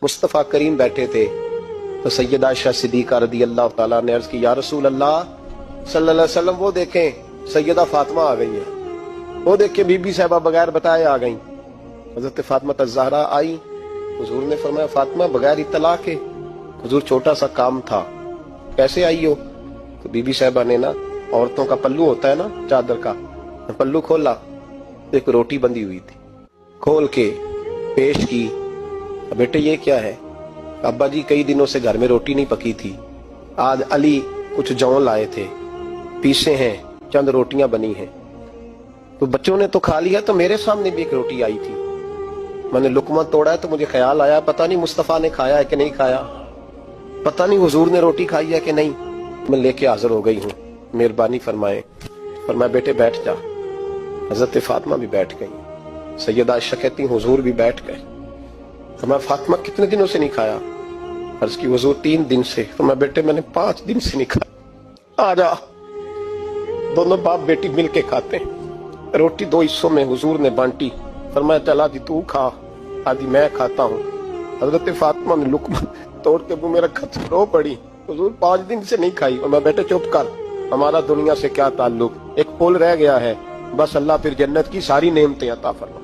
मुस्तफ़ा करीम बैठे थे तो सैयदा आयशा सिद्दीक़ा रदी अल्लाह ताला ने अर्ज की, या रसूल अल्लाह सल्लल्लाहु अलैहि वसल्लम, वो देखें सैयदा फातिमा आ गई है, वो देख के बीबी साहबा बगैर बताए आ गई। हजरत फातिमा ज़हरा आई, हुजूर ने फरमाया फातिमा बगैर इत्तला के। हुजूर छोटा सा काम था, कैसे आई हो? तो बीबी साहबा ने ना, औरतों का पल्लू होता है ना चादर का, पल्लू खोला, एक रोटी बंधी हुई थी, खोल के पेश की। बेटे ये क्या है? अब्बा जी कई दिनों से घर में रोटी नहीं पकी थी, आज अली कुछ जौ लाए थे, पीसे हैं, चंद रोटियां बनी हैं। तो बच्चों ने तो खा लिया, तो मेरे सामने भी एक रोटी आई थी, मैंने लुकमा तोड़ा है तो मुझे ख्याल आया पता नहीं मुस्तफा ने खाया है कि नहीं खाया, पता नहीं हुजूर ने रोटी खाई है कि नहीं, मैं लेके हाजिर हो गई हूँ, मेहरबानी फरमाए। फरमाया बेटे बैठ जा। हजरत फातिमा भी बैठ गई। सैयदा आयशा कहती हुजूर भी बैठ गए। फरमाया फातिमा कितने दिनों से नहीं खाया? अर्ज की हुजूर 3 दिन से। फरमाया बेटे मैंने 5 दिन से नहीं खाया, आ जा। दोनों बाप बेटी मिल के खाते हैं। रोटी 2 हिस्सों में हुजूर ने बांटी। फरमाया चला जी तू खा, आदि मैं खाता हूँ। हजरत फातिमा ने लुकमा तोड़ के मुंह में रखा, रो पड़ी, हुजूर 5 दिन से नहीं खाई। और मैं बेटे चुप कर, हमारा दुनिया से क्या ताल्लुक, एक पुल रह गया है, बस अल्लाह फिर जन्नत की सारी नेमतें अता फरमा।